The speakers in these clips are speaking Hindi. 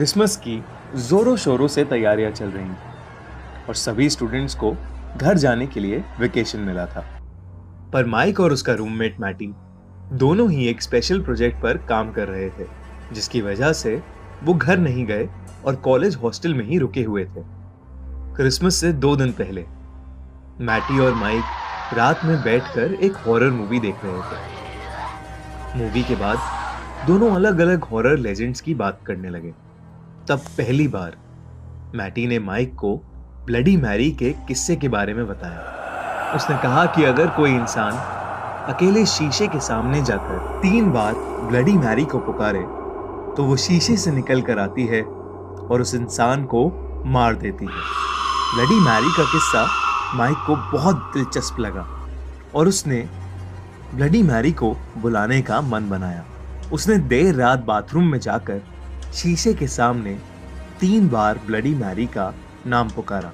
क्रिसमस की जोरों शोरों से तैयारियां चल रही थी और सभी स्टूडेंट्स को घर जाने के लिए वेकेशन मिला था। पर माइक और उसका रूममेट मैटी दोनों ही एक स्पेशल प्रोजेक्ट पर काम कर रहे थे, जिसकी वजह से वो घर नहीं गए और कॉलेज हॉस्टल में ही रुके हुए थे। क्रिसमस से 2 दिन पहले मैटी और माइक रात में बैठकर एक हॉरर मूवी देख रहे थे। मूवी के बाद दोनों अलग-अलग हॉरर लेजेंड्स की बात करने लगे। तब पहली बार मैटी ने माइक को ब्लडी मैरी के किस्से के बारे में बताया। उसने कहा कि अगर कोई इंसान अकेले शीशे के सामने जाकर 3 बार ब्लडी मैरी को पुकारे तो वो शीशे से निकल कर आती है और उस इंसान को मार देती है। ब्लडी मैरी का किस्सा माइक को बहुत दिलचस्प लगा और उसने ब्लडी मैरी को बुलाने का मन बनाया। उसने देर रात बाथरूम में जाकर शीशे के सामने 3 बार ब्लडी मैरी का नाम पुकारा।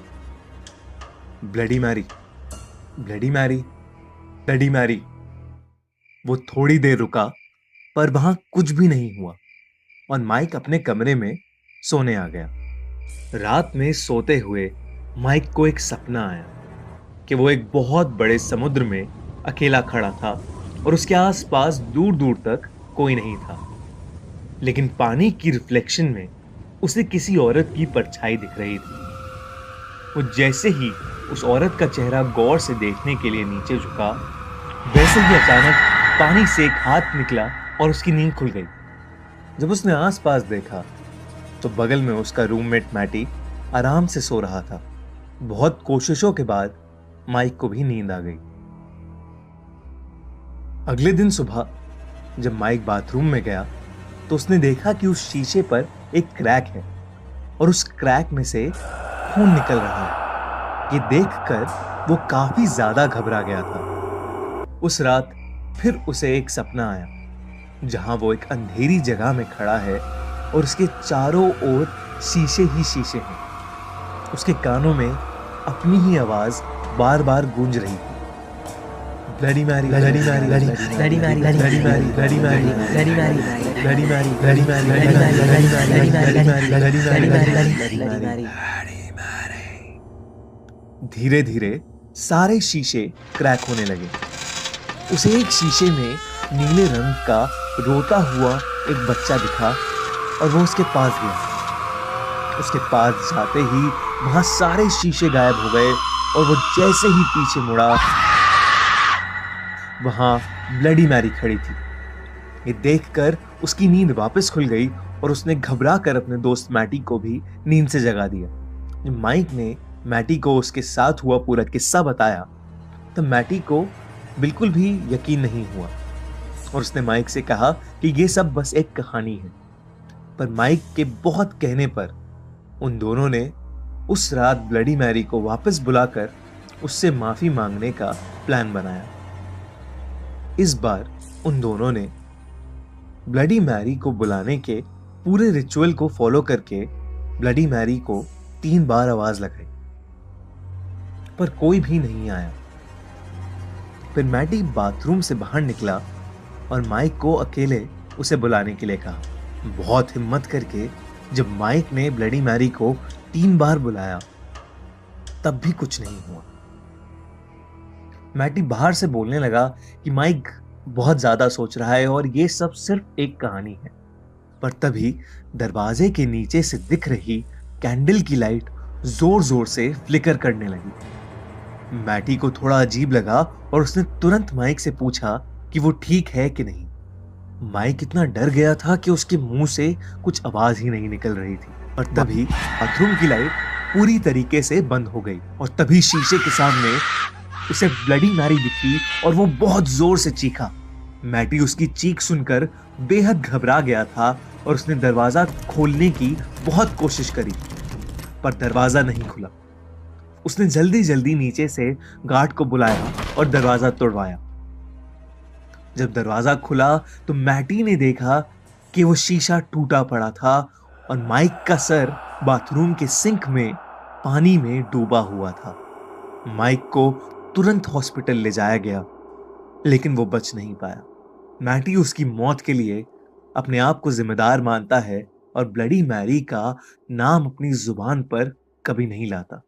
Bloody Mary, Bloody Mary, Bloody Mary. वो थोड़ी देर रुका, पर वहां कुछ भी नहीं हुआ और माइक अपने कमरे में सोने आ गया। रात में सोते हुए माइक को एक सपना आया कि वो एक बहुत बड़े समुद्र में अकेला खड़ा था और उसके आसपास दूर दूर तक कोई नहीं था, लेकिन पानी की रिफ्लेक्शन में उसे किसी औरत की परछाई दिख रही थी। वो जैसे ही उस औरत का चेहरा गौर से देखने के लिए नीचे झुका, वैसे ही अचानक पानी से एक हाथ निकला और उसकी नींद खुल गई। जब उसने आसपास देखा तो बगल में उसका रूममेट मैटी आराम से सो रहा था। बहुत कोशिशों के बाद माइक को भी नींद आ गई। अगले दिन सुबह जब माइक बाथरूम में गया तो उसने देखा कि उस शीशे पर एक क्रैक है और उस क्रैक में से खून निकल रहा है। ये देखकर वो काफी ज्यादा घबरा गया था। उस रात फिर उसे एक सपना आया जहां वो एक अंधेरी जगह में खड़ा है और उसके चारों ओर शीशे ही शीशे हैं। उसके कानों में अपनी ही आवाज बार बार गूंज रही थी। Bloody Mary, Bloody Mary, Bloody Mary, Bloody Mary, Bloody Mary, Bloody Mary, Bloody Mary, Bloody Mary, Bloody Mary, Bloody Mary. धीरे धीरे सारे शीशे क्रैक होने लगे। उसे एक शीशे में नीले रंग का रोता हुआ एक बच्चा दिखा और वो उसके पास गया। उसके पास जाते ही वहां सारे शीशे गायब हो गए और वो जैसे ही पीछे मुड़ा, वहां ब्लडी मैरी खड़ी थी। ये देखकर उसकी नींद वापस खुल गई और उसने घबरा कर अपने दोस्त मैटी को भी नींद से जगा दिया। माइक ने मैटी को उसके साथ हुआ पूरा किस्सा बताया तो मैटी को बिल्कुल भी यकीन नहीं हुआ और उसने माइक से कहा कि ये सब बस एक कहानी है। पर माइक के बहुत कहने पर उन दोनों ने उस रात ब्लडी मैरी को वापस बुलाकर उससे माफी मांगने का प्लान बनाया। इस बार उन दोनों ने ब्लडी मैरी को बुलाने के पूरे रिचुअल को फॉलो करके ब्लडी मैरी को 3 बार आवाज लगाई, पर कोई भी नहीं आया। फिर मैटी बाथरूम से बाहर निकला और माइक को अकेले उसे बुलाने के लिए कहा। बहुत हिम्मत करके जब माइक ने ब्लडी मैरी को 3 बार बुलाया तब भी कुछ नहीं हुआ। मैटी बाहर से बोलने लगा कि माइक बहुत ज्यादा सोच रहा है और ये सब सिर्फ एक कहानी है। पर तभी दरवाजे के नीचे से दिख रही कैंडल की लाइट जोर जोर से फ्लिकर करने लगी। मैटी को थोड़ा अजीब लगा और उसने तुरंत माइक से पूछा कि वो ठीक है कि नहीं। माइक इतना डर गया था कि उसके मुंह से कुछ आवाज ही नहीं निकल रही थी। और तभी बाथरूम की लाइट पूरी तरीके से बंद हो गई और तभी शीशे के सामने उसे ब्लडी मैरी दिखी और वो बहुत जोर से चीखा। मैटी उसकी चीख सुनकर बेहद घबरा गया था और उसने दरवाजा खोलने की बहुत कोशिश करी, पर दरवाजा नहीं खुला। उसने जल्दी जल्दी नीचे से गार्ड को बुलाया और दरवाजा तोड़वाया। जब दरवाजा खुला तो मैटी ने देखा कि वो शीशा टूटा पड़ा था और माइक का सर बाथरूम के सिंक में पानी में डूबा हुआ था। माइक को तुरंत हॉस्पिटल ले जाया गया, लेकिन वो बच नहीं पाया। मैटी उसकी मौत के लिए अपने आप को जिम्मेदार मानता है और ब्लडी मैरी का नाम अपनी जुबान पर कभी नहीं लाता।